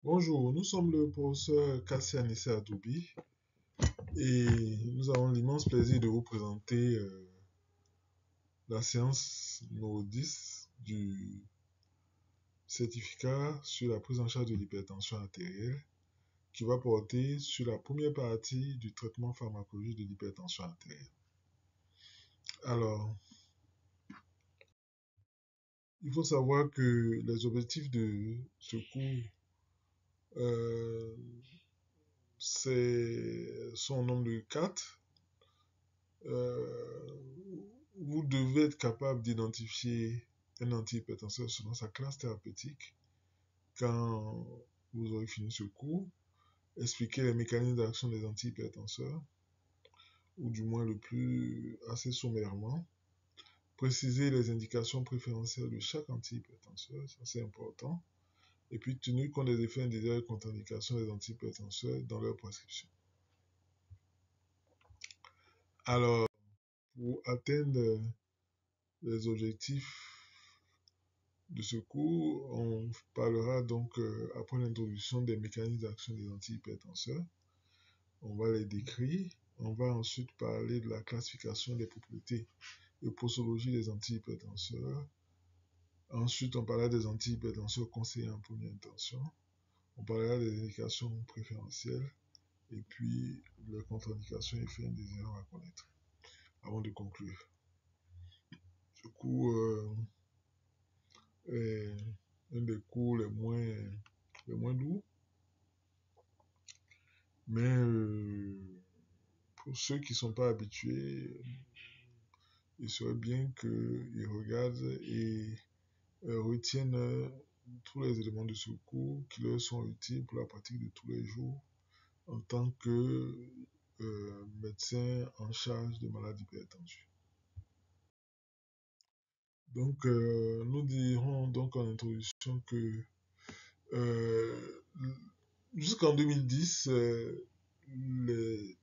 Bonjour, nous sommes le professeur Kassian Issa Adoubi et nous avons l'immense plaisir de vous présenter la séance numéro 10 du certificat sur la prise en charge de l'hypertension artérielle qui va porter sur la première partie du traitement pharmacologique de l'hypertension artérielle. Alors, il faut savoir que les objectifs de ce cours sont au nombre de 4. Vous devez être capable d'identifier un antihypertenseur selon sa classe thérapeutique quand vous aurez fini ce cours, expliquer les mécanismes d'action des antihypertenseurs, ou du moins le plus assez sommairement, préciser les indications préférentielles de chaque antihypertenseur, ça c'est important, et puis tenir compte des effets indésirables et contre-indications des antihypertenseurs dans leur prescription. Alors, pour atteindre les objectifs de ce cours, on parlera donc, après l'introduction des mécanismes d'action des antihypertenseurs, on va les décrire. On va ensuite parler de la classification des propriétés et posologie des antihypertenseurs. Ensuite, on parlera des antihypertenseurs conseillés en première intention. On parlera des indications préférentielles et puis les contre-indications et effets indésirables à connaître avant de conclure. Ce cours est un des cours les moins doux, mais pour ceux qui ne sont pas habitués, il serait bien qu'ils regardent et retiennent tous les éléments de ce cours qui leur sont utiles pour la pratique de tous les jours en tant que médecin en charge de malades hypertendus. Donc, nous dirons donc en introduction que jusqu'en 2010,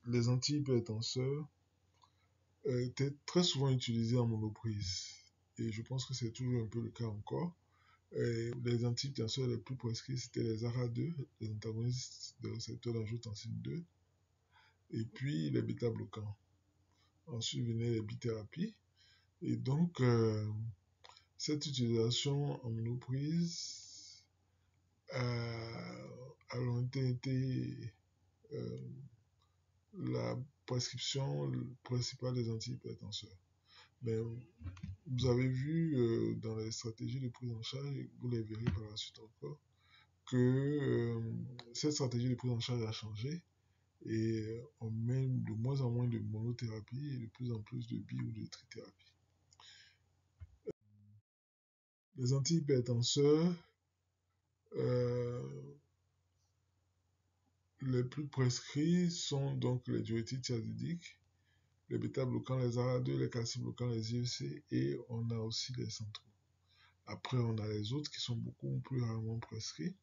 les antihypertenseurs étaient très souvent utilisés en monoprise. Et je pense que c'est toujours un peu le cas encore. Les antihypertenseurs les plus prescrits, c'était les ARA2, les antagonistes des récepteurs d'angiotensine 2, et puis les bêta-bloquants. Ensuite venaient les bithérapies. Et donc, cette utilisation en monoprise a longtemps été la prescription principale des antihypertenseurs. Mais vous avez vu dans les stratégies de prise en charge, et vous les verrez par la suite encore, que cette stratégie de prise en charge a changé et on met de moins en moins de monothérapie et de plus en plus de bi- ou de trithérapie. Les antihypertenseurs les plus prescrits sont donc les diurétiques thiazidiques, les bêta-bloquants, les ARA2, les calcibloquants, les IEC, et on a aussi les centraux. Après, on a les autres qui sont beaucoup plus rarement prescrits.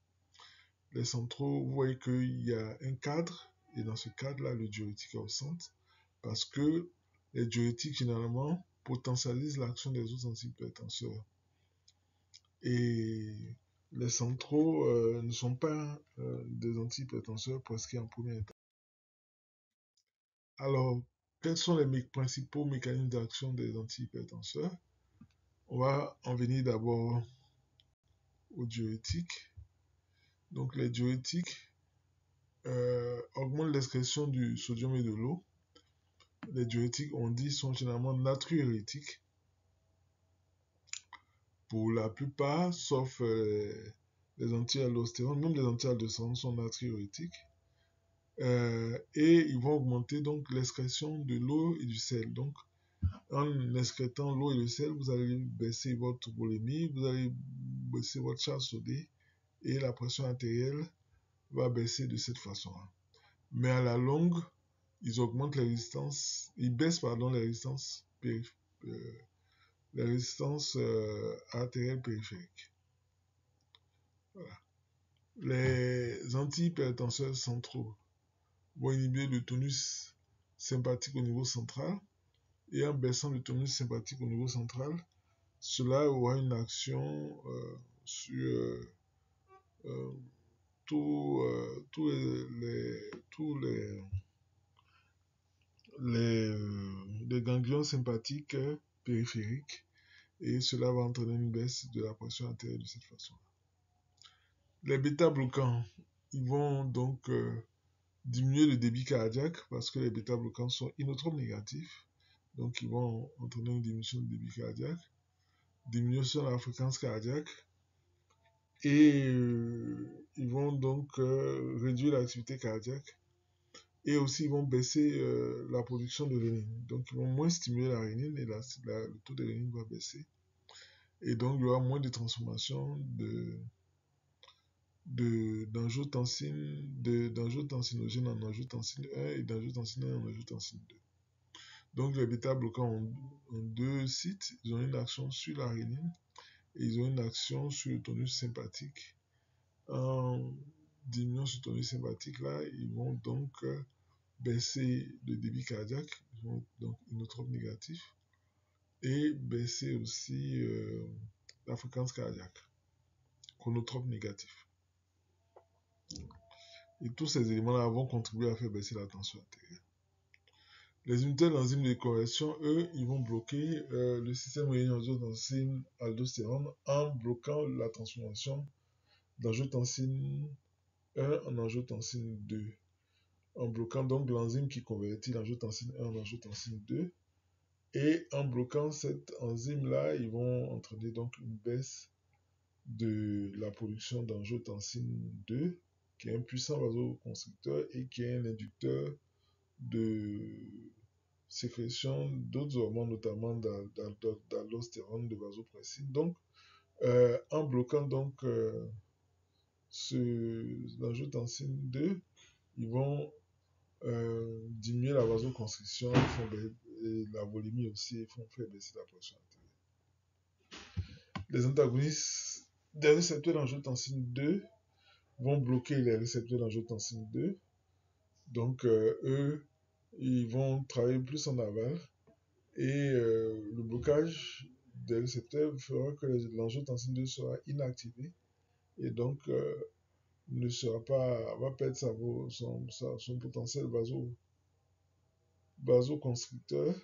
Les centraux, vous voyez qu'il y a un cadre, et dans ce cadre-là, le diurétique est au centre, parce que les diurétiques, généralement, potentialisent l'action des autres antihypertenseurs. Et les centraux ne sont pas des antihypertenseurs prescrits en première étape. Alors, quels sont les principaux mécanismes d'action des antihypertenseurs? On va en venir d'abord aux diurétiques. Donc, les diurétiques augmentent l'excrétion du sodium et de l'eau. Les diurétiques, on dit, sont généralement natriurétiques. Pour la plupart, sauf les anti-aldostérone, même les anti-aldostérone sont natriurétiques. Et ils vont augmenter donc l'excrétion de l'eau et du sel. Donc, en excrétant l'eau et le sel, vous allez baisser votre volémie, vous allez baisser votre charge sodée et la pression artérielle va baisser de cette façon-là. Mais à la longue, ils augmentent les résistances, ils baissent les résistances artérielles périphériques. Voilà. Les antihypertenseurs centraux vont inhiber le tonus sympathique au niveau central, et en baissant le tonus sympathique au niveau central, cela aura une action sur les ganglions sympathiques périphériques, et cela va entraîner une baisse de la pression artérielle de cette façon. Les bêta-bloquants, ils vont donc diminuer le débit cardiaque parce que les bêta-bloquants sont inotropes négatifs, donc ils vont entraîner une diminution du débit cardiaque, diminution de la fréquence cardiaque, et ils vont donc réduire l'activité cardiaque, et aussi ils vont baisser la production de rénine. Donc ils vont moins stimuler la rénine et le taux de rénine va baisser. Et donc il y aura moins de transformation d'angiotensinogène en angiotensine 1 et d'angiotensine 1 en angiotensine 2. Donc les bêta-bloquants ont deux sites, ils ont une action sur la rénine et ils ont une action sur le tonus sympathique. En diminuant ce tonus sympathique là, ils vont donc baisser le débit cardiaque, ils vont donc inotropes négatifs, et baisser aussi la fréquence cardiaque, chronotrope négatif. Et tous ces éléments-là vont contribuer à faire baisser la tension artérielle. Les inhibiteurs d'enzymes de conversion, eux, ils vont bloquer le système rénine-angiotensine-aldostérone en bloquant la transformation d'angiotensine 1 en angiotensine 2. En bloquant donc l'enzyme qui convertit l'angiotensine 1 en angiotensine 2. Et en bloquant cette enzyme-là, ils vont entraîner donc une baisse de la production d'angiotensine 2, qui est un puissant vasoconstricteur et qui est un inducteur de sécrétion d'autres hormones, notamment d'aldostérone, de vasopressine. Donc, en bloquant donc l'angiotensine 2, ils vont diminuer la vasoconstriction et la volémie aussi, font faire baisser la pression artérielle. Les antagonistes des récepteurs d'angiotensine 2 vont bloquer les récepteurs d'angiotensine 2. Donc, eux, ils vont travailler plus en aval. Et le blocage des récepteurs fera que l'angiotensine 2 sera inactivée. Et donc, ne sera pas, va perdre son potentiel vasoconstricteur.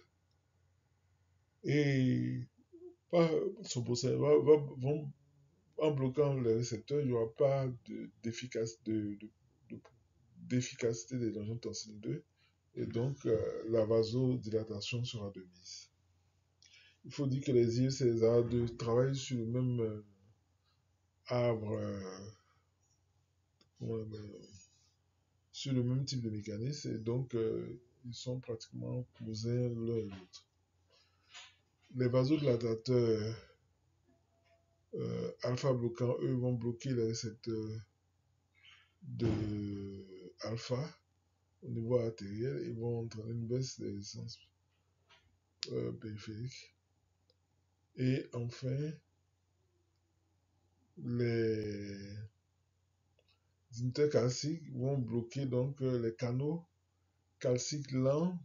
Et son potentiel en bloquant les récepteurs, il n'y aura pas d'efficacité de l'angiotensine 2, et donc la vasodilatation sera de mise. Il faut dire que les IECSA2 travaillent sur le même arbre, sur le même type de mécanisme, et donc ils sont pratiquement cousins l'un et l'autre. Les vasodilatateurs alpha bloquants, eux, vont bloquer les récepteurs de alpha au niveau artériel et vont entraîner une baisse des résistances périphériques. Et enfin, les inhibiteurs calciques vont bloquer donc les canaux calciques lents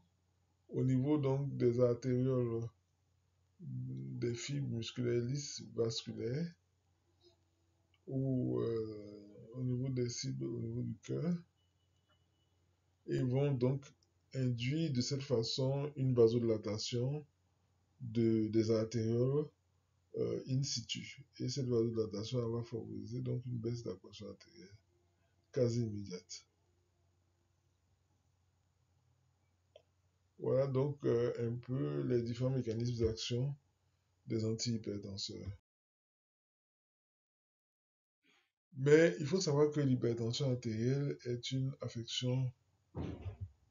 au niveau donc des artérioles, des fibres musculaires lisses vasculaires, ou au niveau des cibles, au niveau du cœur, et vont donc induire de cette façon une vasodilatation des artérioles in situ. Et cette vasodilatation va favoriser donc une baisse de la pression artérielle quasi immédiate. Voilà donc un peu les différents mécanismes d'action des antihypertenseurs. Mais il faut savoir que l'hypertension artérielle est une affection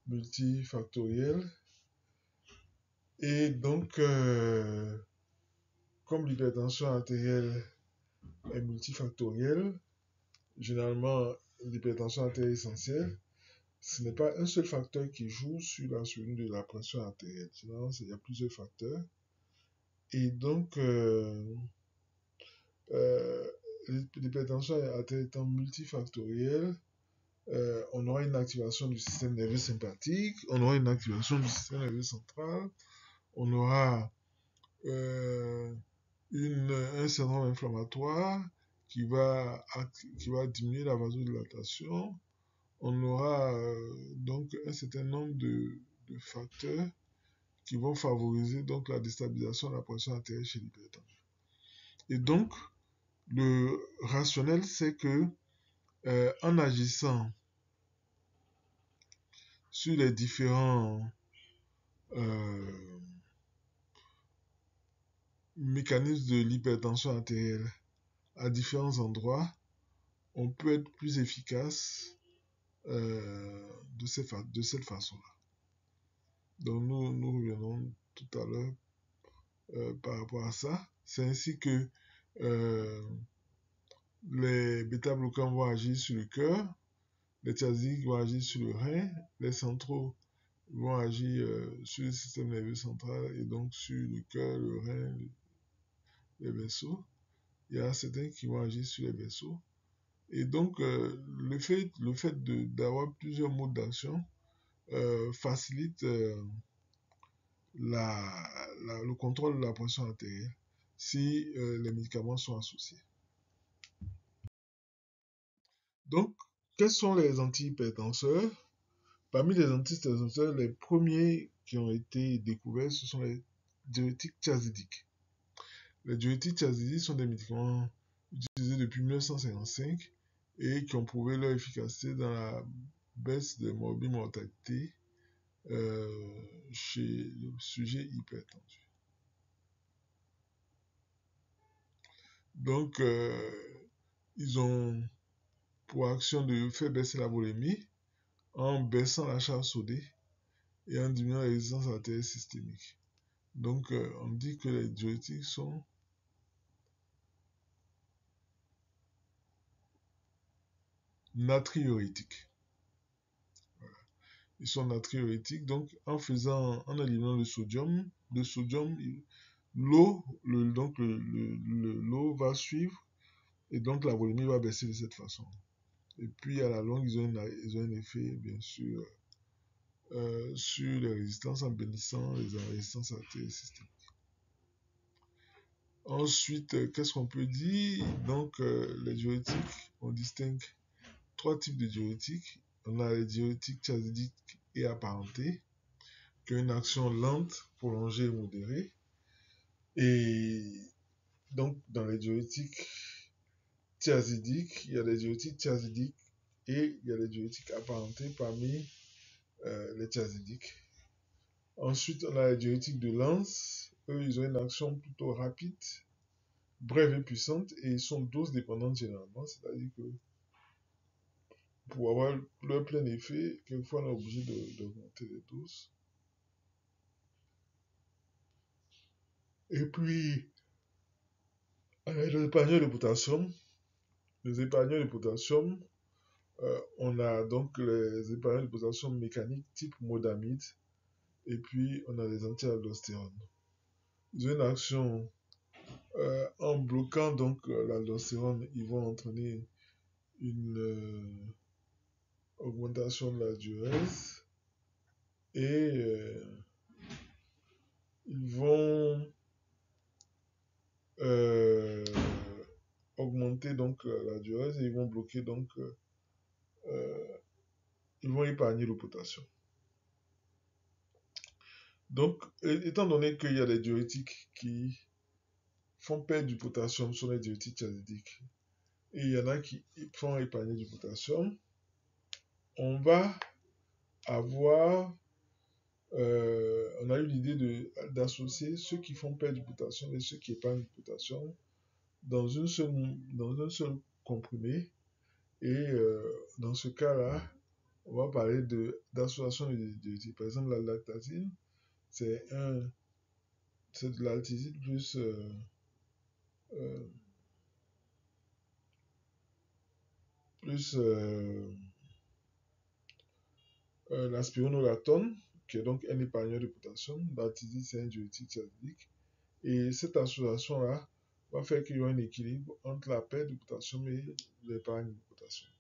multifactorielle. Et donc, comme l'hypertension artérielle est multifactorielle, généralement l'hypertension artérielle essentielle, ce n'est pas un seul facteur qui joue sur la survenue de la pression artérielle. Généralement, il y a plusieurs facteurs. Et donc, l'hypertension artérielle étant multifactorielle, on aura une activation du système nerveux sympathique, on aura une activation du système nerveux central, on aura un syndrome inflammatoire qui va diminuer la vasodilatation. On aura donc un certain nombre de facteurs qui vont favoriser donc la déstabilisation de la pression artérielle chez l'hypertendu. Et donc, le rationnel, c'est que en agissant sur les différents mécanismes de l'hypertension artérielle à différents endroits, on peut être plus efficace de cette façon-là. Donc nous reviendrons tout à l'heure par rapport à ça. C'est ainsi que les bêta-bloquants vont agir sur le cœur, les thiazidiques vont agir sur le rein, les centraux vont agir sur le système nerveux central et donc sur le cœur, le rein, les vaisseaux. Il y a certains qui vont agir sur les vaisseaux. Et donc, le fait d'avoir plusieurs modes d'action facilite le contrôle de la pression artérielle si les médicaments sont associés. Donc, quels sont les antihypertenseurs? Parmi les antihypertenseurs, les premiers qui ont été découverts, ce sont les diurétiques thiazidiques. Les diurétiques thiazidiques sont des médicaments utilisés depuis 1955 et qui ont prouvé leur efficacité dans la baisse des morbimortalité chez le sujet hypertendu. Donc, ils ont pour action de faire baisser la volémie en baissant la charge sodée et en diminuant la résistance artérielle systémique. Donc, on dit que les diurétiques sont natriurétiques. Voilà. Ils sont natriurétiques, donc en éliminant le sodium, l'eau va suivre et donc la volémie va baisser de cette façon. Et puis à la longue, ils ont un effet, bien sûr, sur les résistances en bénissant les résistances artérielles systémiques. Ensuite, qu'est-ce qu'on peut dire? Donc, les diurétiques, on distingue 3 types de diurétiques. On a les diurétiques thiazidiques et apparentés, qui ont une action lente, prolongée et modérée. Et donc, dans les diurétiques thiazidiques, il y a les diurétiques thiazidiques et il y a les diurétiques apparentés parmi les thiazidiques. Ensuite, on a les diurétiques de Lenz. Eux, ils ont une action plutôt rapide, brève et puissante, et ils sont dose dépendantes généralement, c'est-à-dire que pour avoir leur plein effet, quelquefois on est obligé d'augmenter les doses. Et puis, les épargneurs de potassium. Les épargneurs de potassium, on a donc les épargneurs de potassium mécaniques type modamide, et puis on a les anti-aldostérones. Ils ont une action en bloquant donc l'aldostérone, ils vont entraîner une augmentation de la diurèse et ils vont augmenter donc la diurèse et ils vont bloquer donc ils vont épargner le potassium. Donc, étant donné qu'il y a des diurétiques qui font perdre du potassium, sont les diurétiques thiazidiques, et il y en a qui font épargner du potassium, on va avoir, on a eu l'idée d'associer ceux qui font perdre du potassium et ceux qui épargnent du potassium dans un seul comprimé. Et dans ce cas-là, on va parler d'association de diurétiques. Par exemple, la lactazine, c'est de l'altazine plus la spironolactone, qui est donc un épargneur de potassium. L'altazine, c'est un diurétique thiazidique. Et cette association-là va faire qu'il y aura un équilibre entre la perte de potassium et l'épargne de potassium.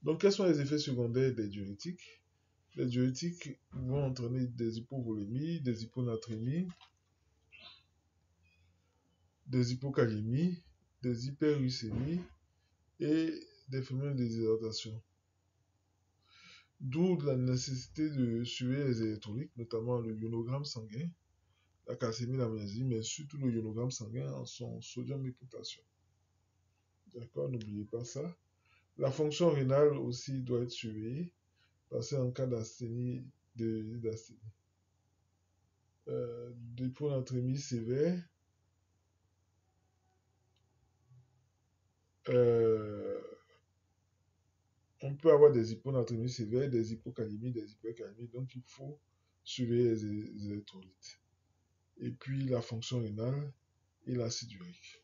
Donc, quels sont les effets secondaires des diurétiques? Les diurétiques vont entraîner des hypovolémies, des hyponatrémies, des hypokaliémies des hyperuricémies et des phénomènes de déshydratation. D'où la nécessité de suivre les électrolytes, notamment le ionogramme sanguin, la calcémie, la magnésie, mais surtout le ionogramme sanguin en son sodium et potassium. D'accord, n'oubliez pas ça. La fonction rénale aussi doit être surveillée, parce qu'en cas d'asthénie, d'hyponatrémie sévère, on peut avoir des hyponatrémies sévères, des hypocalémies, des hypercalémies, donc il faut surveiller les électrolytes. Et puis la fonction rénale et l'acide urique.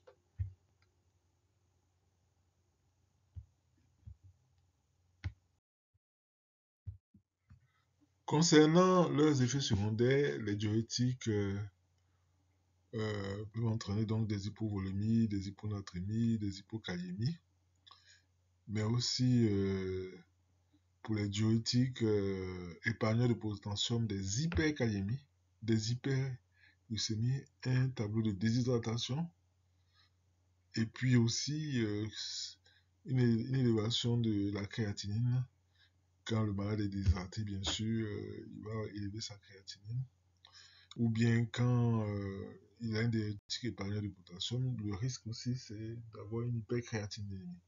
Concernant leurs effets secondaires, les diurétiques peuvent entraîner donc des hypovolémies, des hyponatrémies, des hypokaliémies, mais aussi pour les diurétiques épargneurs de potassium, des hyperkaliémies, des hyperglycémies, un tableau de déshydratation, et puis aussi une élévation de la créatinine. Quand le malade est déshydraté, bien sûr, il va élever sa créatinine. Ou bien quand il a un diurétique épargneur de potassium, le risque aussi, c'est d'avoir une hypercréatinémie.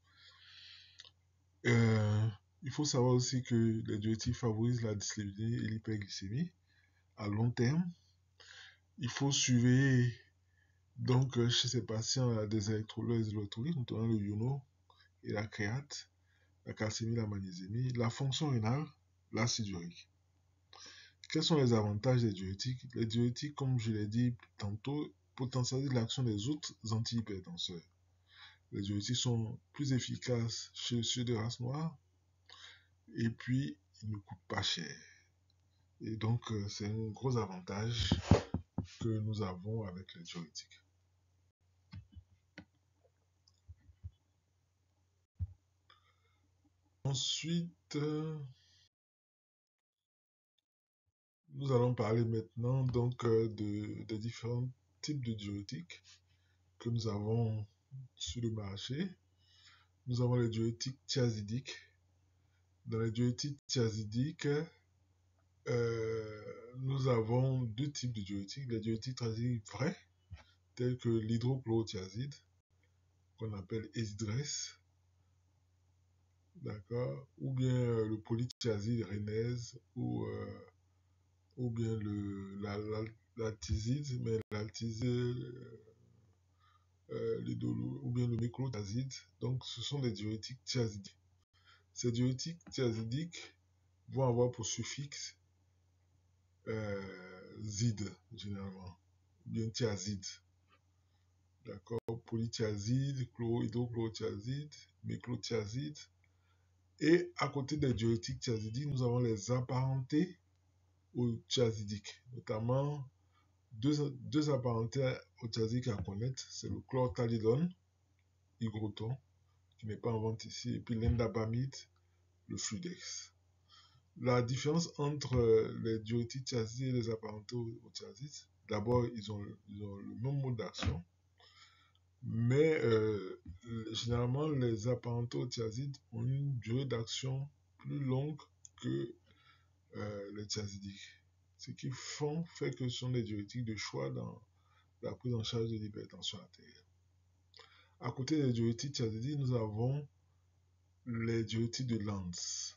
Il faut savoir aussi que les diurétiques favorisent la dyslipidémie et l'hyperglycémie à long terme. Il faut surveiller donc chez ces patients des électrolytes, notamment le iono et la créate, la calcémie, la magnésémie, la fonction rénale, l'acide urique. Quels sont les avantages des diurétiques? Les diurétiques, comme je l'ai dit tantôt, potentialisent l'action des autres antihypertenseurs. Les diurétiques sont plus efficaces chez ceux de race noire et puis ils ne coûtent pas cher. Et donc, c'est un gros avantage que nous avons avec les diurétiques. Ensuite, nous allons parler maintenant donc des différents types de diurétiques que nous avons sur le marché. Nous avons les diurétiques thiazidiques. Dans les diurétiques thiazidiques, nous avons deux types de diurétiques. Les diurétiques thiazidiques vrais, tels que l'hydrochlorothiazide, qu'on appelle Ezidres, d'accord, ou bien le polythiazide rénèse, ou bien l'altizide, mais l'altizide, ou bien le méclothiazide. Donc, ce sont des diurétiques thiazidiques. Ces diurétiques thiazidiques vont avoir pour suffixe zide, généralement, ou bien thiazide. D'accord, polythiazide, hydrochlorothiazide, méclothiazide. Et à côté des diurétiques thiazidiques, nous avons les apparentés aux thiazidiques, notamment deux apparentés aux thiazidiques à connaître, c'est le chlorthalidone, hygroton, qui n'est pas en vente ici, et puis l'endapamide, le fludex. La différence entre les diurétiques thiazidiques et les apparentés aux thiazides, d'abord, ils ont le même mode d'action, mais généralement, les apparentés aux thiazides ont une durée d'action plus longue que les thiazidiques. Ce qui fait que ce sont des diurétiques de choix dans la prise en charge de l'hypertension artérielle. À côté des diurétiques thiazidiques, nous avons les diurétiques de Lanz.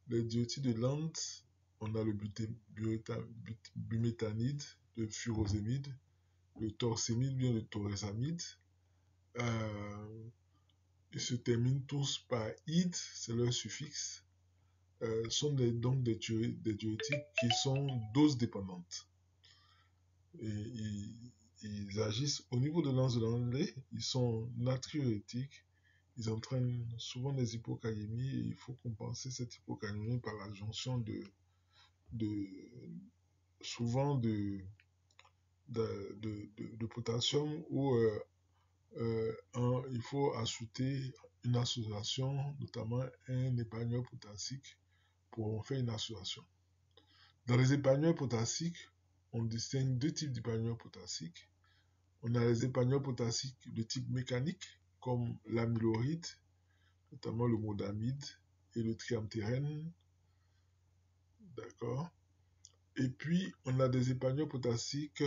Les diurétiques de Lanz, on a le bumétanide, le furosémide, le torsémide, bien le torésamide. Ils se terminent tous par ide, c'est leur suffixe. Sont donc des diurétiques qui sont dose dépendantes. Et ils agissent au niveau de l'anse de l'anglais, ils sont natriurétiques, ils entraînent souvent des hypokaliémies et il faut compenser cette hypokaliémie par la jonction souvent de potassium ou il faut ajouter une association, notamment un épargneur potassique pour faire une association. Dans les épargneurs potassiques, on distingue deux types d'épargneurs potassiques. On a les épagneuls potassiques de type mécanique, comme l'amyloride, notamment le modamide et le triamtérène. D'accord. Et puis, on a des épagneuls potassiques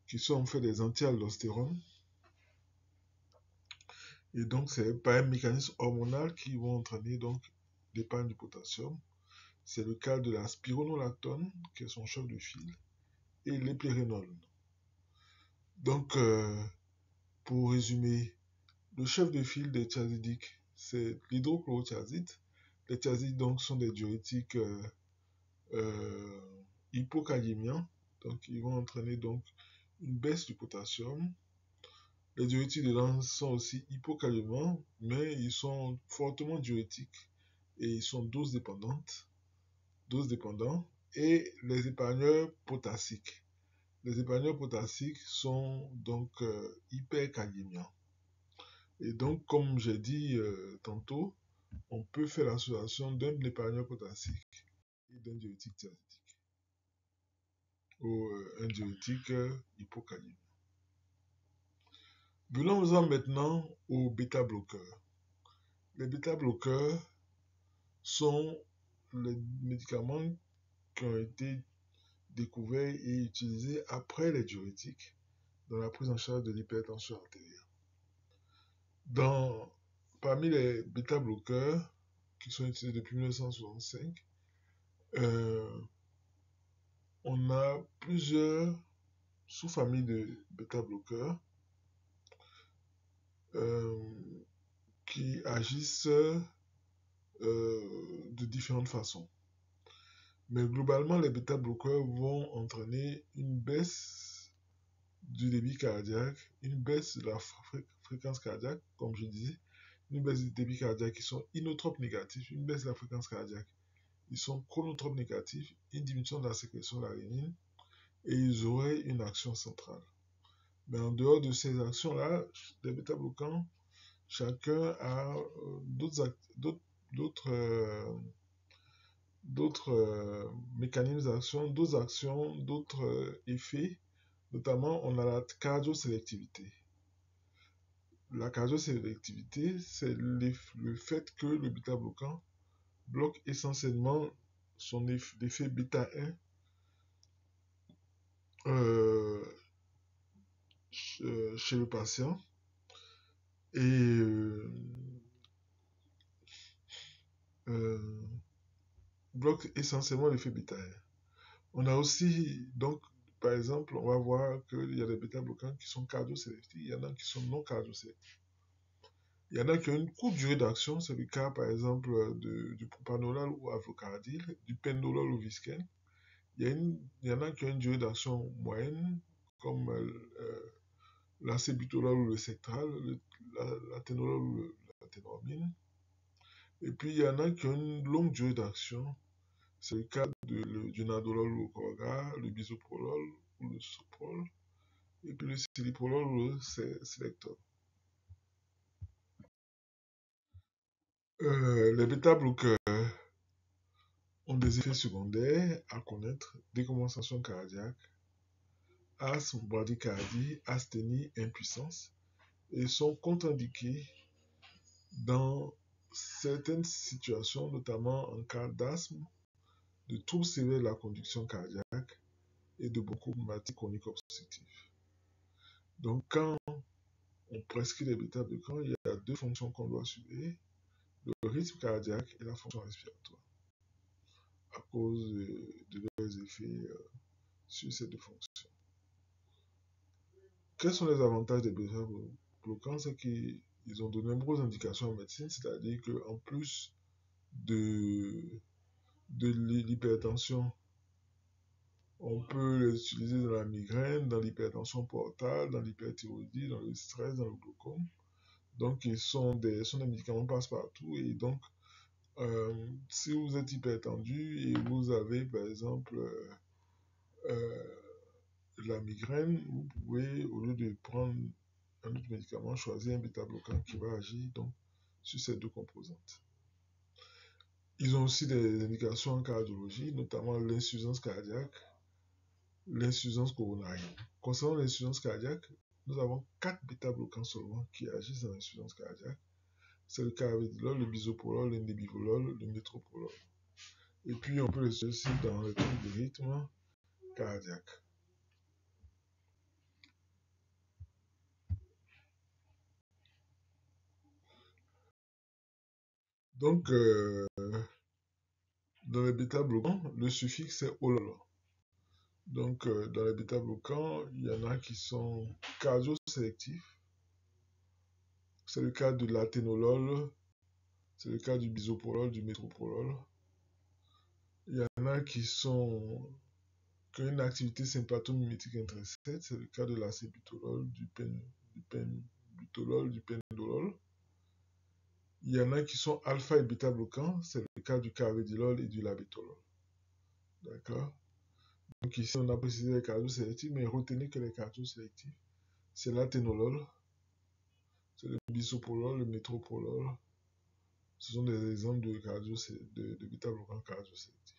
qui sont en fait des anti-aldostérones. Et donc, c'est par un mécanisme hormonal qui vont entraîner donc l'épargne du potassium. C'est le cas de la spironolactone, qui est son chef de file, et l'éplérénol. Donc, pour résumer, le chef de file des thiazidiques, c'est l'hydrochlorothiazide. Les thiazides donc sont des diurétiques hypokaliémiants, donc ils vont entraîner donc une baisse du potassium. Les diurétiques dedans sont aussi hypokaliémiants, mais ils sont fortement diurétiques et ils sont dose dépendants. Et les épargneurs potassiques. Les épargneurs potassiques sont donc hyperkaliémiants. Et donc, comme j'ai dit tantôt, on peut faire l'association d'un épargneur potassique et d'un diurétique thiazidique ou un diurétique hypokaliémiant. Venons-en maintenant aux bêta-bloqueurs. Les bêta-bloqueurs sont les médicaments qui ont été découverts et utilisés après les diurétiques dans la prise en charge de l'hypertension artérielle. Parmi les bêta-bloqueurs qui sont utilisés depuis 1965, on a plusieurs sous-familles de bêta-bloqueurs qui agissent de différentes façons. Mais globalement, les bêta-bloqueurs vont entraîner une baisse du débit cardiaque, une baisse de la fréquence cardiaque, comme je disais, une baisse du débit cardiaque qui sont inotropes négatifs, une baisse de la fréquence cardiaque, ils sont chronotropes négatifs, une diminution de la sécrétion de la rénine, et ils auraient une action centrale. Mais en dehors de ces actions-là, les bêta-bloquants, chacun a d'autres mécanismes d'action, d'autres actions, d'autres effets. Notamment, on a la cardiosélectivité. La cardiosélectivité, c'est le fait que le bêta-bloquant bloque essentiellement son effet bêta 1 chez le patient et bloque essentiellement l'effet bêta 1. On a aussi, donc, par exemple, on va voir qu'il y a des bêta-bloquants qui sont cardiosélectifs, il y en a qui sont non cardiosélectifs. Il y en a qui ont une courte durée d'action, c'est le cas par exemple du propranolol ou avocardil, du pendolol ou visquel. Il y en a qui ont une durée d'action moyenne, comme l'acébutolol ou le sectral, l'aténolol ou la ténormine. Et puis il y en a qui ont une longue durée d'action, c'est le cas du nadolol ou le corga, le bisoprolol ou le soprol, et puis le ciliprolol ou le sélectol. Les bêta-bloqueurs ont des effets secondaires à connaître: décompensation cardiaque, asthme, bradycardie, asthénie, impuissance, et sont contre-indiqués dans certaines situations, notamment en cas d'asthme, de troubles sévères de la conduction cardiaque et de bronchopneumonie chronique obstructive. Donc, quand on prescrit les bêta-bloquants, il y a deux fonctions qu'on doit suivre: le rythme cardiaque et la fonction respiratoire, à cause de leurs effets sur ces deux fonctions. Quels sont les avantages des bêta-bloquants? C'est qu'ils ont de nombreuses indications en médecine, c'est-à-dire qu'en plus de l'hypertension, on peut les utiliser dans la migraine, dans l'hypertension portale, dans l'hyperthyroïdie, dans le stress, dans le glaucome. Donc, ils sont des médicaments passe-partout. Et donc, si vous êtes hypertendu et vous avez, par exemple, la migraine, vous pouvez, au lieu de prendre un autre médicament, choisir un bêta-bloquant qui va agir donc sur ces deux composantes. Ils ont aussi des indications en cardiologie, notamment l'insuffisance cardiaque l'insuffisance coronarienne. Concernant l'insuffisance cardiaque, nous avons 4 bêta-bloquants seulement qui agissent dans l'insuffisance cardiaque. C'est le carvedilol, le bisoprolol, l'indibivolol, le métropolol. Et puis, on peut les utiliser aussi dans les troubles de rythme cardiaque. Donc, dans les bêta-bloquants, le suffixe est olol. Donc, dans les bêta-bloquants, il y en a qui sont cardio-sélectifs. C'est le cas de l'athénolol, c'est le cas du bisoprolol, du métropolol. Il y en a qui ont une activité sympathomimétique intrinsèque, c'est le cas de l'acébutolol, du penbutolol, du pendolol. Il y en a qui sont alpha et bêta bloquants, c'est le cas du carvedilol et du labetalol. D'accord? Donc ici, on a précisé les cardio-sélectifs, mais retenez que les cardio-sélectifs, c'est l'athénolol, c'est le bisoprolol, le métropolol. Ce sont des exemples de bêta-bloquants cardio-sélectifs.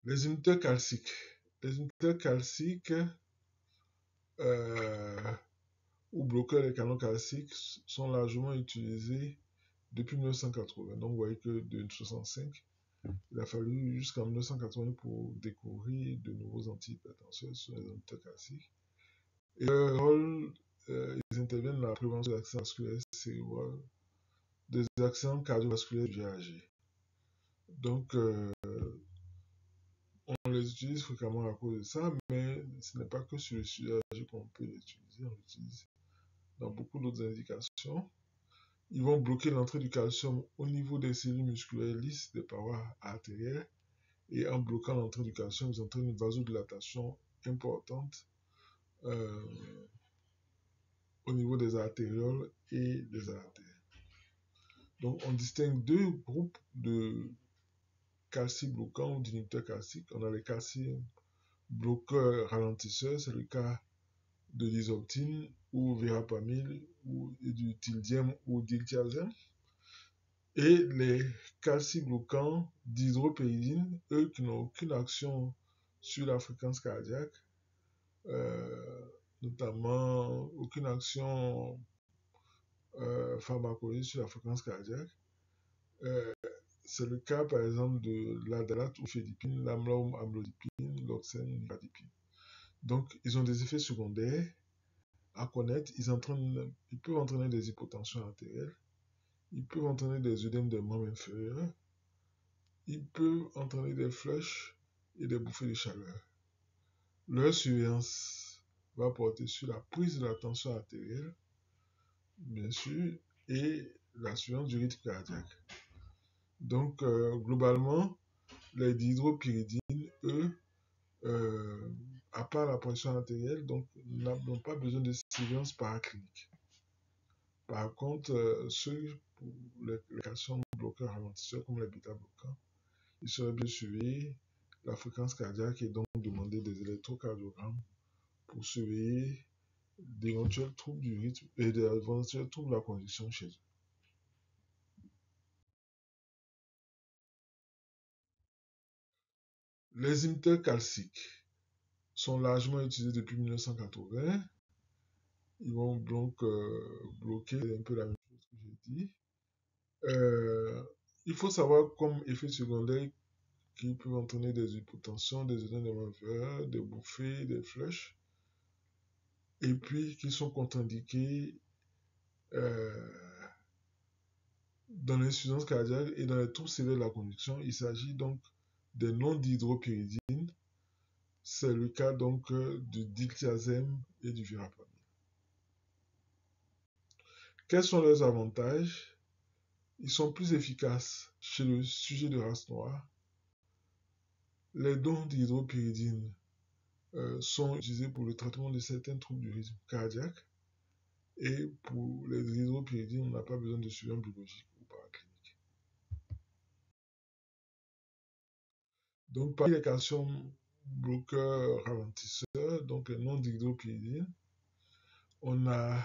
Les inhibiteurs calciques. Les inhibiteurs calciques ou bloqueurs des canaux calciques sont largement utilisés depuis 1980. Donc vous voyez que de 1965, il a fallu jusqu'en 1980 pour découvrir de nouveaux antihypertenseurs sur les inhibiteurs calciques. Et leur rôle, ils interviennent dans la prévention des accidents vasculaires cérébraux, des accidents cardiovasculaires du GAG. Donc, on les utilise fréquemment à cause de ça, mais ce n'est pas que sur le sujet qu'on peut les utiliser, on l'utilise dans beaucoup d'autres indications. Ils vont bloquer l'entrée du calcium au niveau des cellules musculaires lisses des parois artérielles, et en bloquant l'entrée du calcium, ils entraînent une vasodilatation importante au niveau des artérioles et des artères. Donc, on distingue deux groupes de calcium bloquants ou d'inhibiteurs calciques. On a les calcium bloqueurs ralentisseurs, c'est le cas de l'isoptine ou verapamil ou du tildium ou diltiazem. Et les calcibloquants d'hydropéridine, eux qui n'ont aucune action sur la fréquence cardiaque, notamment aucune action pharmacologique sur la fréquence cardiaque. C'est le cas par exemple de l'adalate ou fédipine, l'amlodipine, amlodipine, l'oxène, nifadipine. Donc ils ont des effets secondaires à connaître. Ils peuvent entraîner des hypotensions artérielles, ils peuvent entraîner des œdèmes des membres inférieurs, ils peuvent entraîner des flèches et des bouffées de chaleur. Leur surveillance va porter sur la prise de la tension artérielle, bien sûr, et la surveillance du rythme cardiaque. Donc, globalement, les dihydropyridines, eux, à part la pression artérielle, donc n'ont pas besoin de surveillance paraclinique. Par contre, pour les calcium bloqueurs ralentisseurs comme les bêta-bloquants, il serait bien surveiller la fréquence cardiaque et donc demander des électrocardiogrammes pour surveiller d'éventuels troubles du rythme et d'éventuels troubles de la conduction chez eux. Les inhibiteurs calciques sont largement utilisés depuis 1980. Ils vont donc bloquer un peu la même chose que j'ai dit. Il faut savoir comme effet secondaire qu'ils peuvent entraîner des hypotensions, des œdèmes des membres inférieurs, des bouffées, des flèches, et puis qu'ils sont contre-indiqués dans l'insuffisance cardiaque et dans les troubles sévères de la conduction. Il s'agit donc des non-dihydropyridine. C'est le cas donc du diltiazem et du verapamil. Quels sont leurs avantages? Ils sont plus efficaces chez le sujet de race noire. Les non-dihydropyridine sont utilisés pour le traitement de certains troubles du rythme cardiaque. Et pour les dihydropyridines, on n'a pas besoin de surveillance biologique ou paraclinique. Donc, parmi les calcium bloqueurs ralentisseurs, donc les non-dihydropyridine, on a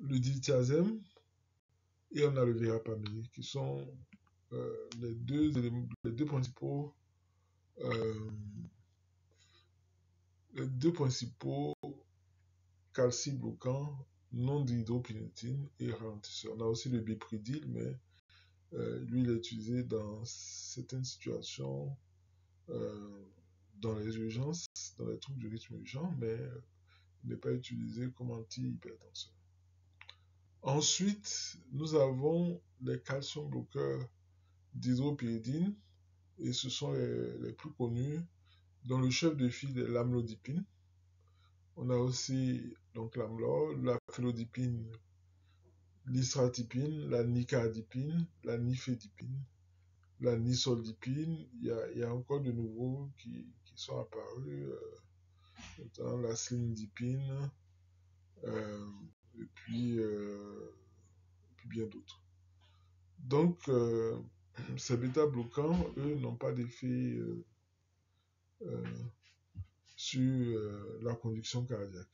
le dilithiazème et on a le verapamil, qui sont les deux principaux calcibloquants non d'hydropyrétine et ralentisseurs. On a aussi le bépridil, mais lui, il est utilisé dans certaines situations, dans les urgences, dans les troubles du rythme urgent, mais il n'est pas utilisé comme anti-hypertenseur. Ensuite, nous avons les calcium bloqueurs d'hydropyridine, et ce sont les plus connus, dont le chef de file est l'amlodipine. On a aussi donc l'amlor, la phlodipine, l'istratipine, la nicardipine, la nifedipine, la nisoldipine. Il y a encore de nouveaux qui sont apparus, notamment la slindipine, et puis bien d'autres. Donc, ces bêta-bloquants, eux, n'ont pas d'effet sur la conduction cardiaque.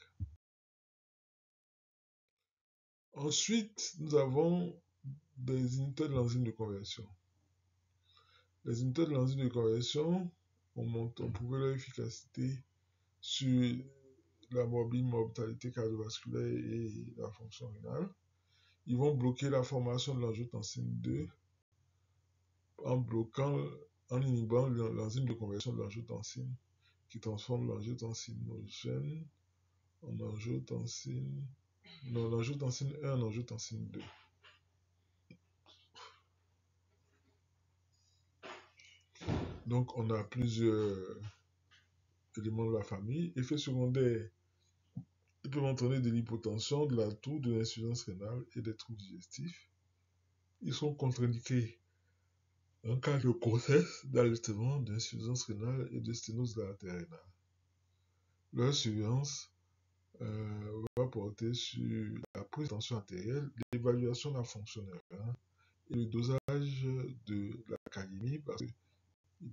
Ensuite, nous avons des inhibiteurs de l'enzyme de conversion. Les inhibiteurs de l'enzyme de conversion, on prouvé leur efficacité sur la mortalité cardiovasculaire et la fonction rénale. Ils vont bloquer la formation de l'angiotensine 2 en inhibant l'enzyme de conversion de l'angiotensine qui transforme l'angiotensinogène en l'angiotensine 1 en angiotensine 2. Donc, on a plusieurs éléments de la famille. Effets secondaires, ils peuvent entraîner de l'hypotension, de la toux, de l'insuffisance rénale et des troubles digestifs. Ils sont contre-indiqués en cas de grossesse, d'allaitement, d'insuffisance rénale et de sténose de l'artère rénale. Leur surveillance va porter sur la prise de tension artérielle, l'évaluation de la fonction rénale et le dosage de la kaliémie, parce qu'ils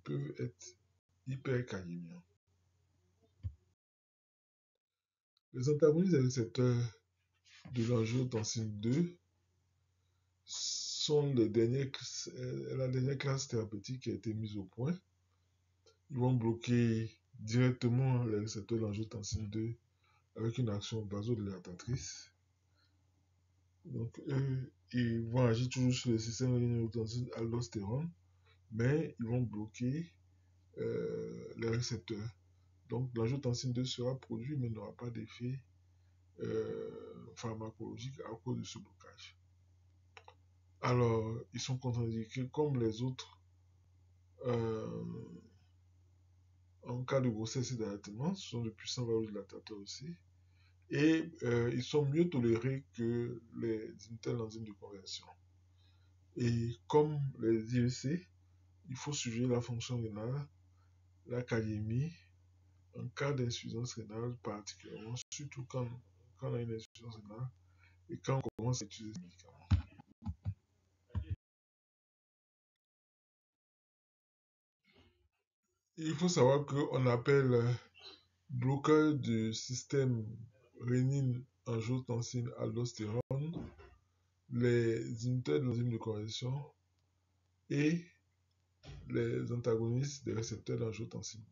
peuvent être hyperkaliémiants. Les antagonistes des récepteurs de l'angiotensine 2 sont la dernière classe thérapeutique qui a été mise au point. Ils vont bloquer directement les récepteurs de l'angiotensine 2 avec une action vasodilatatrice. Donc, ils vont agir toujours sur le système rénine-angiotensin aldostérone, mais ils vont bloquer les récepteurs. Donc, l'angiotensine 2 sera produit, mais n'aura pas d'effet pharmacologique à cause de ce blocage. Alors, ils sont contre-indiqués comme les autres en cas de grossesse et d'allaitement. Ce sont de puissants vasodilatateurs aussi. Et ils sont mieux tolérés que les inhibiteurs de l'enzyme de conversion. Et comme les IEC, il faut surveiller la fonction rénale, la kaliémie, en cas d'insuffisance rénale particulièrement, surtout quand on a une insuffisance rénale et quand on commence à utiliser ces médicaments. Il faut savoir qu'on appelle bloqueur du système rénine-angiotensine-aldostérone les inhibiteurs de l'enzyme de conversion et les antagonistes des récepteurs d'angiotensine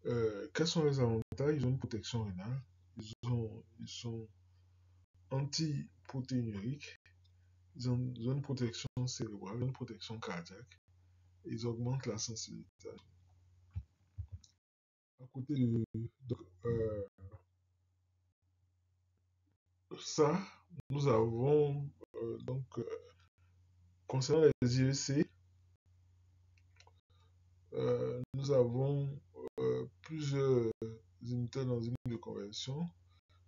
2. Quels sont les avantages? Ils ont une protection rénale, ils sont antiprotéinuriques, ils ont une protection cérébrale, une protection cardiaque, et ils augmentent la sensibilité. À côté de ça, nous avons concernant les IEC, nous avons plusieurs inhibiteurs d'enzymes de conversion.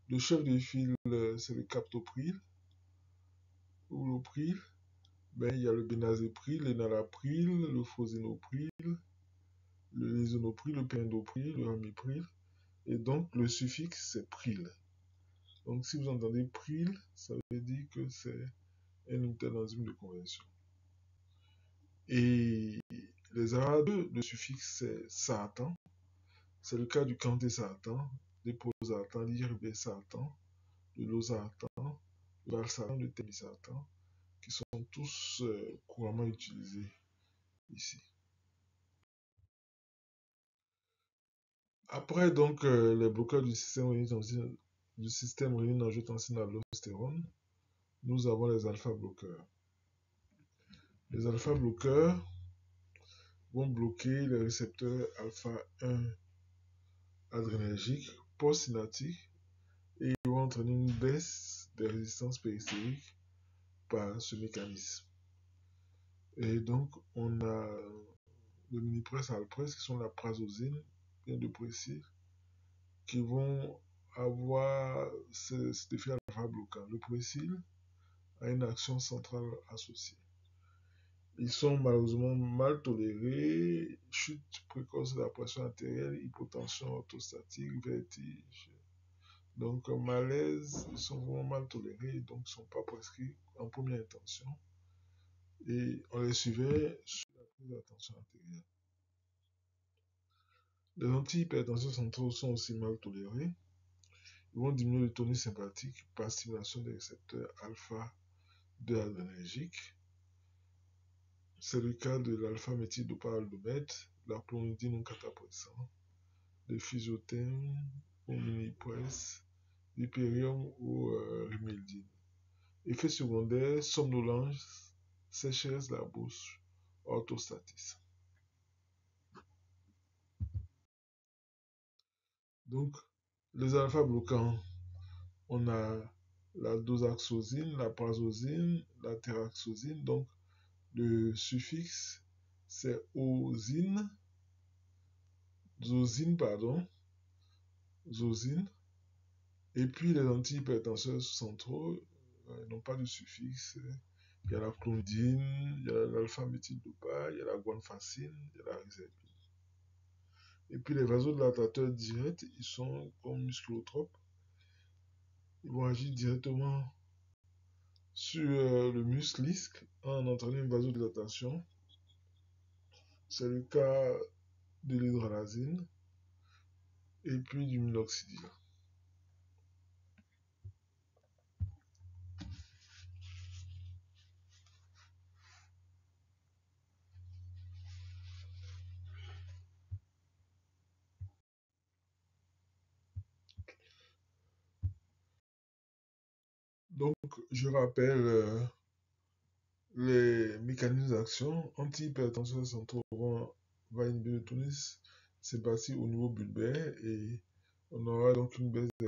Le chef de file, c'est le captopril ou l'opril. Ben, il y a le bénazépryl, l'énalapril, le fosinopril, le lisinopril, le périndopril, le ramipril. Et donc, le suffixe, c'est pril. Donc, si vous entendez pril, ça veut dire que c'est un inhibiteur d'enzyme de conversion. Et les ARA2, le suffixe, c'est sartan. C'est le cas du cantésartan, l'éposartan, l'irbesartan, le losartan, valsartan, de telmisartan, qui sont tous couramment utilisés ici. Après, donc, les bloqueurs du système rénine-angiotensine-aldostérone, nous avons les alpha-bloqueurs. Les alpha-bloqueurs vont bloquer les récepteurs alpha-1 adrénergiques post-synaptiques et ils vont entraîner une baisse des résistances périphériques par ce mécanisme. Et donc, on a le minipress, alpress, qui sont la prazosine et le précil, qui vont avoir cet effet alpha bloquant. Le précil a une action centrale associée. Ils sont malheureusement mal tolérés, chute précoce de la pression artérielle, hypotension orthostatique, vertige. Donc, malaise, ils sont vraiment mal tolérés, donc ils ne sont pas prescrits en première intention. Et on les suivait sur la prise de la tension artérielle. Les antihypertenseurs centraux sont aussi mal tolérés. Ils vont diminuer le tonus sympathique par stimulation des récepteurs alpha-2 adrénergiques. C'est le cas de l'alpha-méthyldopa-aldolate, la clonidine ou catapressant, le physiotherme ou minipress, l'hyperium ou rimeldine. Effet secondaire, somnolence, sécheresse de la bouche, orthostatisme. Donc, les alpha-bloquants, on a la dosaxosine, la prazosine, la teraxosine. Donc, le suffixe, c'est zosine, zosine. Et puis, les antihypertenseurs centraux n'ont pas de suffixe. Il y a la clonidine, il y a l'alpha-méthyldopa, il y a la guanfacine, il y a la rizepine. Et puis les vasodilatateurs directs, ils sont comme musculotropes. Ils vont agir directement sur le muscle isque en entraînant une vasodilatation. C'est le cas de l'hydralazine et puis du minoxidil. Donc, je rappelle les mécanismes d'action. Antihypertenseurs centraux va inhiber le tonus sympathique au niveau bulbaire et on aura donc une baisse de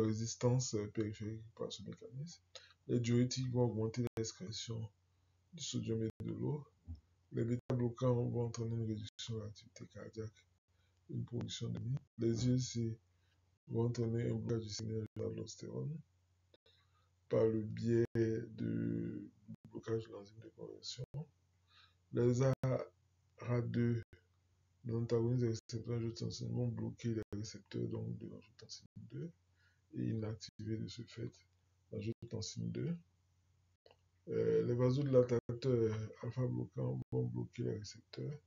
résistance périphérique par ce mécanisme. Les diurétiques vont augmenter l'excrétion du sodium et de l'eau. Les bêta-bloquants vont entraîner une réduction de l'activité cardiaque, une production de mie. Les IEC vont entraîner un blocage du signal de l'aldostérone par le biais de blocage de l'enzyme de conversion. Les ARA2, les antagonistes des récepteurs d'angiotensine, vont bloquer les récepteurs donc, de l'angiotensine 2 et inactiver de ce fait l'angiotensine 2. Les vasodilatateurs alpha-bloquants vont bloquer les récepteurs.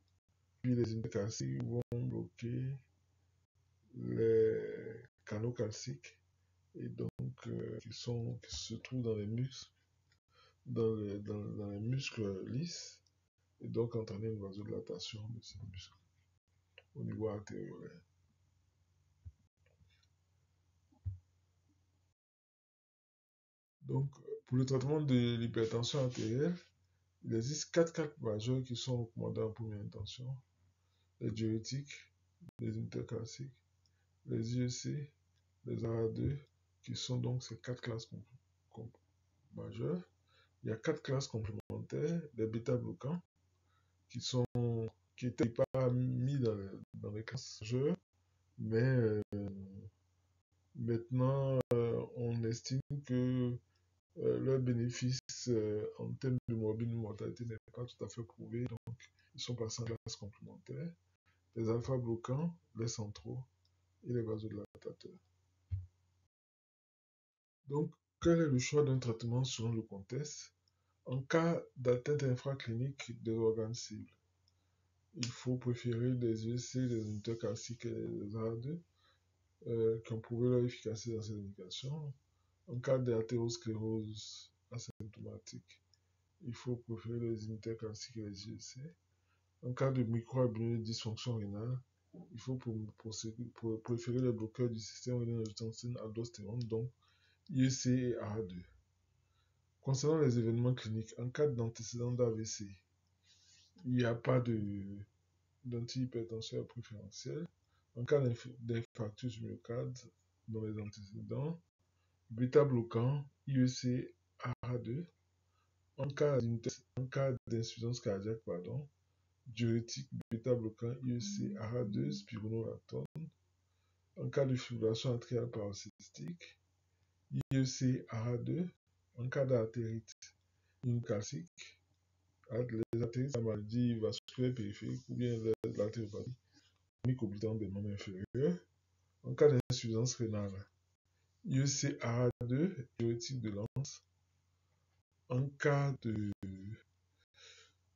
Puis les inhibateurs calciques vont bloquer les canaux calciques et donc qui se trouvent dans les muscles, dans les muscles lisses et donc entraîner une vasodilatation de ces muscles au niveau artériolaire. Donc, pour le traitement de l'hypertension artérielle, il existe 4 cas majeurs qui sont recommandés en première intention. Les diurétiques, les inhibiteurs calciques, les IEC, les ARA2, qui sont donc ces 4 classes majeures. Il y a 4 classes complémentaires, les bêta-bloquants, qui n'étaient pas mis dans les classes majeures, mais maintenant on estime que leur bénéfice en termes de morbide mortalité n'est pas tout à fait prouvé, donc ils sont passés en classe complémentaire. Les alpha-bloquants, les centraux et les vasodilatateurs. Donc, quel est le choix d'un traitement selon le contexte? En cas d'atteinte infraclinique des organes cibles, il faut préférer les IEC, les inhibiteurs calciques et les ARA2 qui ont prouvé leur efficacité dans ces indications. En cas d'athérosclérose asymptomatique, il faut préférer les inhibiteurs calciques et les IEC. En cas de microalbuminée dysfonction rénale, il faut préférer les bloqueurs du système rénine-angiotensine-aldostérone, donc IEC et ARA2. Concernant les événements cliniques, en cas d'antécédent d'AVC, il n'y a pas d'antihypertension préférentielle. En cas d'infarctus du myocarde, dans les antécédents, bêta-bloquant, IEC, ARA2. En cas d'insuffisance cardiaque, diurétique, bêta-bloquant, IEC, ARA2, spironolactone. En cas de fibrillation atriale paroxystique, IEC, ARA2. En cas d'artérite calcique, les artérites, la maladie vasculaire périphérique ou bien l'artériopathie chronique oblitérante des membres inférieurs. En cas d'insuffisance rénale, IEC, ARA2, diurétique de Lens. En cas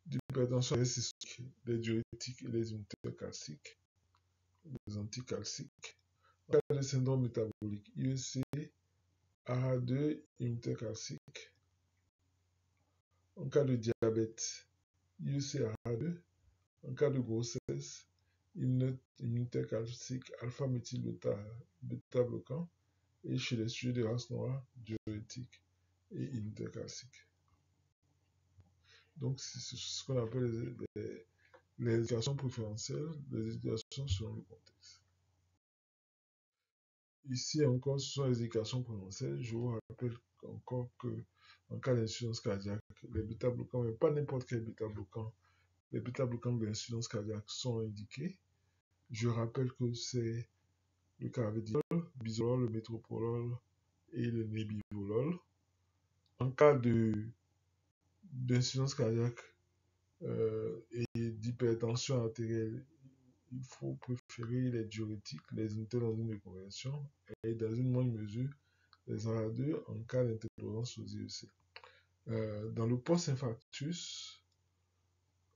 d'hypertension systolique, les diurétiques et les inhibiteurs calciques, les anticalciques. En cas de syndrome métabolique, IEC, ARA2, inhibiteur calcique. En cas de diabète, IEC, ARA2. En cas de grossesse, inhibiteur calcique alpha-méthylbêta bloquant. Et chez les sujets de race noire, diurétique et inhibiteur calcique. Donc, c'est ce qu'on appelle les indications préférentielles, les indications selon le contexte. Ici encore, ce sont les indications préférentielles. Je vous rappelle encore que en cas d'insuffisance cardiaque, les bêta-bloquants, mais pas n'importe quel bêta-bloquant, les bêta-bloquants de l'insuffisance cardiaque sont indiqués. Je rappelle que c'est le carvedilol, le bisolol, le métropolol et le nebivolol. En cas d'insuffisance cardiaque et d'hypertension artérielle, il faut préférer les diurétiques, les inhibiteurs d'enzyme de conversion et dans une moindre mesure les ARA2 en cas d'intolérance aux IEC. Dans le post-infarctus,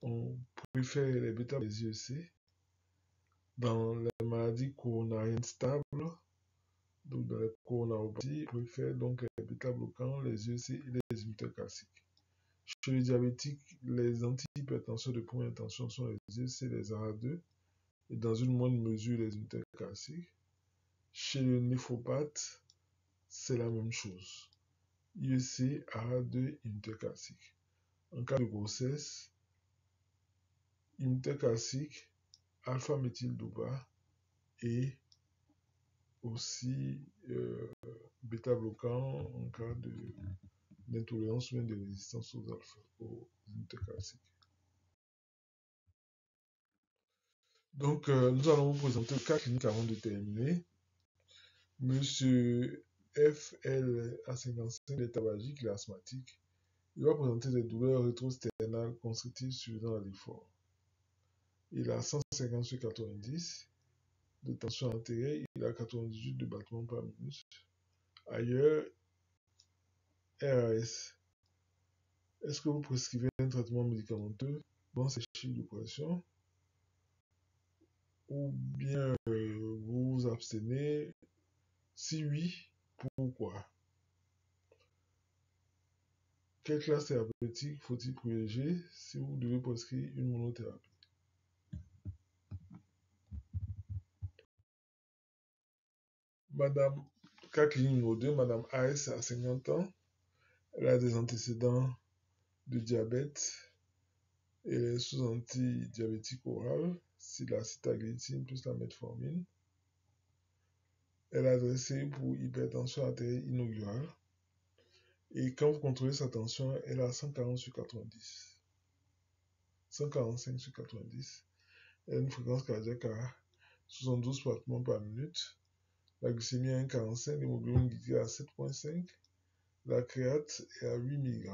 on préfère les bêta les IEC. Dans les maladies coronariennes stables, donc dans les coronariopathies, on préfère donc les bêta-bloquants, les IEC et les inhibiteurs calciques. Chez les diabétiques, les antihypertenseurs de première intention sont les IEC, les ARA2 et dans une moindre mesure les inhibiteurs calciques. Chez le néphropathe, c'est la même chose. IEC, ARA2, inhibiteur calcique. En cas de grossesse, inhibiteur calcique, alpha-méthyldopa et aussi bêta-bloquant en cas d'intolérance ou de résistance aux inhibiteurs calciques. Donc, nous allons vous présenter le cas clinique avant de terminer. Monsieur FL a 55, il est tabagique, il est asthmatique. Il va présenter des douleurs rétrosternales constrictives suivant à l'effort. Il a 150 sur 90 de tension artérielle, il a 98 de battements par minute. Ailleurs, RAS. Est-ce que vous prescrivez un traitement médicamenteux dans ces chiffres de pression ou bien vous vous abstenez? Si oui, pourquoi? Quelle classe thérapeutique faut-il privilégier si vous devez prescrire une monothérapie? Madame, cas clinique numéro 2, Madame AS a 50 ans. Elle a des antécédents de diabète et elle est sous antidiabétique oral, c'est la sitagliptine plus la metformine. Elle est adressée pour hypertension artérielle inaugurale. Et quand vous contrôlez sa tension, elle a 140 sur 90. 145 sur 90. Elle a une fréquence cardiaque à 72 battements par minute. La glycémie à 1,45, l'hémoglobine glycée à 7,5. La créate est à 8 mg.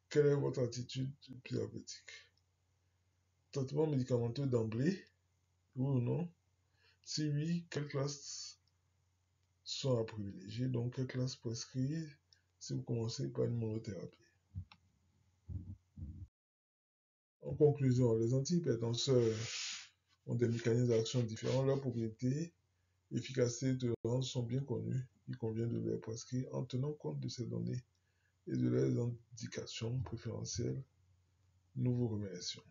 Quelle est votre attitude thérapeutique? Traitement médicamenteux d'emblée, oui ou non? Si oui, quelles classes sont à privilégier? Donc, quelle classe prescrire si vous commencez par une monothérapie? En conclusion, les antihypertenseurs ont des mécanismes d'action différents. Leurs propriétés efficacité de tolérance sont bien connues. Il convient de les prescrire en tenant compte de ces données et de leurs indications préférentielles. Nous vous remercions.